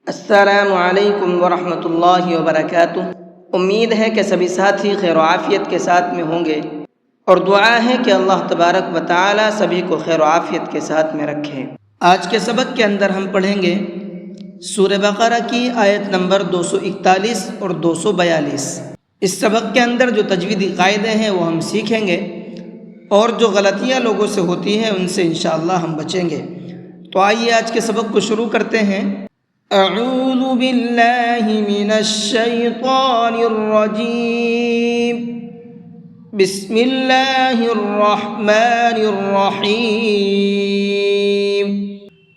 السلام علیکم ورحمۃ اللہ وبرکاتہ۔ امید ہے کہ سبھی ساتھی خیر و عافیت کے ساتھ میں ہوں گے، اور دعا ہے کہ اللہ تبارک و تعالی سبھی کو خیر و عافیت کے ساتھ میں رکھے۔ آج کے سبق کے اندر ہم پڑھیں گے سورہ بقرہ کی آیت نمبر 241 اور 242۔ اس سبق کے اندر جو تجویدی قاعدے ہیں وہ ہم سیکھیں گے، اور جو غلطیاں لوگوں سے ہوتی ہیں ان سے انشاءاللہ ہم بچیں گے۔ تو آئیے آج کے سبق کو شروع کرتے ہیں۔ اعوذ باللہ من الشیطان الرجیم، بسم اللہ الرحمن الرحیم۔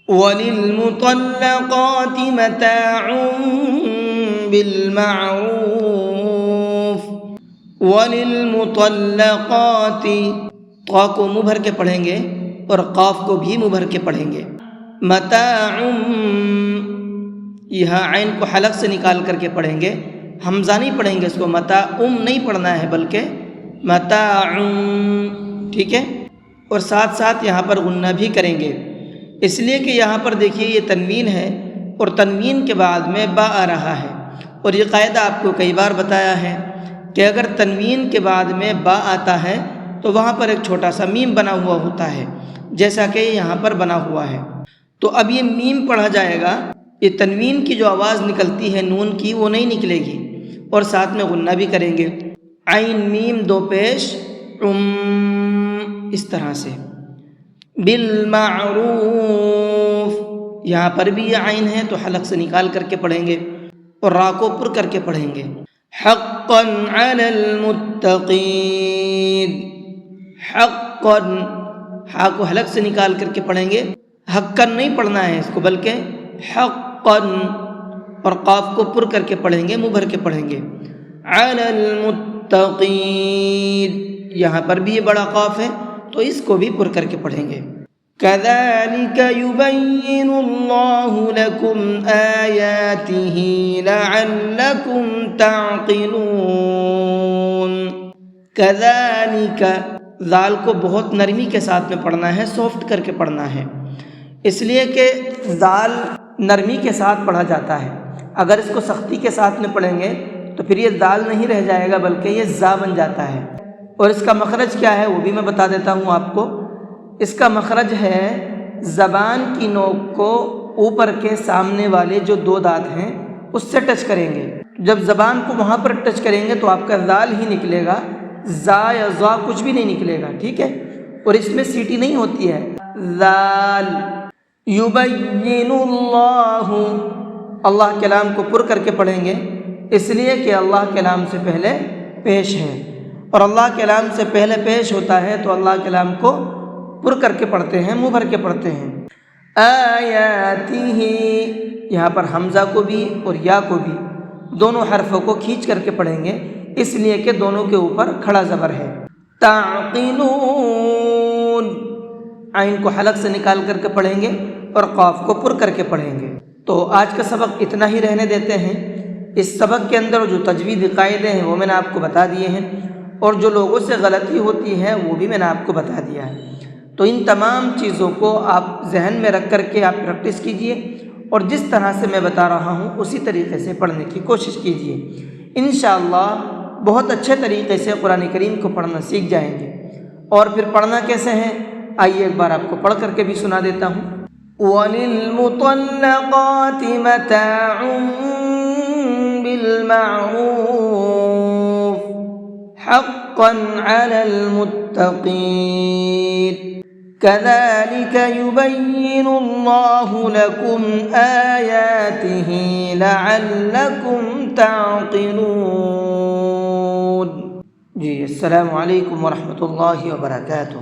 وَلِلْمُطَلَّقَاتِ مَتَاعٌ بِالْمَعْرُوفِ۔ وَلِلْمُطَلَّقَاتِ، طا کو منہ بھر کے پڑھیں گے اور قاف کو بھی منہ بھر کے پڑھیں گے۔ متاع، یہاں عین کو حلق سے نکال کر کے پڑھیں گے، حمزہ نہیں پڑھیں گے، اس کو متاع نہیں پڑھنا ہے بلکہ متاع، ٹھیک ہے؟ اور ساتھ ساتھ یہاں پر غنہ بھی کریں گے، اس لیے کہ یہاں پر دیکھیے یہ تنوین ہے اور تنوین کے بعد میں با آ رہا ہے، اور یہ قاعدہ آپ کو کئی بار بتایا ہے کہ اگر تنوین کے بعد میں با آتا ہے تو وہاں پر ایک چھوٹا سا میم بنا ہوا ہوتا ہے، جیسا کہ یہاں پر بنا ہوا ہے۔ تو اب یہ میم پڑھا جائے گا، یہ تنوین کی جو آواز نکلتی ہے نون کی وہ نہیں نکلے گی، اور ساتھ میں غنہ بھی کریں گے۔ عین میم دو پیش اس طرح سے۔ بالمعروف، یہاں پر بھی یہ عین ہے تو حلق سے نکال کر کے پڑھیں گے اور را کو پر کر کے پڑھیں گے۔ حقا علی المتقین، حقا، ہا کو حلق سے نکال کر کے پڑھیں گے، حقا نہیں پڑھنا ہے اس کو بلکہ حقا، اور قاف کو پر کر کے پڑھیں گے، منہ بھر کے پڑھیں گے۔ علی المتقین، یہاں پر بھی یہ بڑا قاف ہے تو اس کو بھی پر کر کے پڑھیں گے۔ کذالک یبین اللہ لکم آیاتہ لعلکم تعقلون۔ کذالک، ذال کو بہت نرمی کے ساتھ میں پڑھنا ہے، سافٹ کر کے پڑھنا ہے، اس لیے کہ ذال نرمی کے ساتھ پڑھا جاتا ہے۔ اگر اس کو سختی کے ساتھ میں پڑھیں گے تو پھر یہ ذال نہیں رہ جائے گا بلکہ یہ زا بن جاتا ہے، اور اس کا مخرج کیا ہے وہ بھی میں بتا دیتا ہوں آپ کو۔ اس کا مخرج ہے زبان کی نوک کو اوپر کے سامنے والے جو دو دانت ہیں اس سے ٹچ کریں گے، جب زبان کو وہاں پر ٹچ کریں گے تو آپ کا ذال ہی نکلے گا، زا یا ذا کچھ بھی نہیں نکلے گا، ٹھیک ہے؟ اور اس میں سیٹی نہیں ہوتی ہے۔ ذال، یبین اللہ، اللہ کلام کو پر کر کے پڑھیں گے، اس لیے کہ اللہ کلام سے پہلے پیش ہے، اور اللہ کلام سے پہلے پیش ہوتا ہے تو اللہ کلام کو پر کر کے پڑھتے ہیں، منہ بھر کے پڑھتے ہیں۔ آیاتہ، یہاں پر حمزہ کو بھی اور یا کو بھی دونوں حرفوں کو کھینچ کر کے پڑھیں گے، اس لیے کہ دونوں کے اوپر کھڑا زبر ہے۔ تعقلون، عین کو حلق سے نکال کر کے پڑھیں گے اور قاف کو پر کر کے پڑھیں گے۔ تو آج کا سبق اتنا ہی رہنے دیتے ہیں۔ اس سبق کے اندر جو تجویدی قاعدے ہیں وہ میں نے آپ کو بتا دیے ہیں، اور جو لوگوں سے غلطی ہوتی ہے وہ بھی میں نے آپ کو بتا دیا ہے۔ تو ان تمام چیزوں کو آپ ذہن میں رکھ کر کے آپ پریکٹس کیجئے، اور جس طرح سے میں بتا رہا ہوں اسی طریقے سے پڑھنے کی کوشش کیجئے۔ انشاءاللہ بہت اچھے طریقے سے قرآن کریم کو پڑھنا سیکھ جائیں گے۔ اور پھر پڑھنا کیسے ہے آئیے ایک بار آپ کو پڑھ کر کے بھی سنا دیتا ہوں۔ وَلِلْمُطَلَّقَاتِ مَتَاعٌ بِالْمَعْرُوفِ حَقًّا عَلَى الْمُتَّقِينَ كَذَلِكَ يُبَيِّنُ اللَّهُ لَكُمْ آيَاتِهِ لَعَلَّكُمْ تَعْقِلُونَ۔ جی السلام علیکم ورحمۃ اللہ وبرکاتہ۔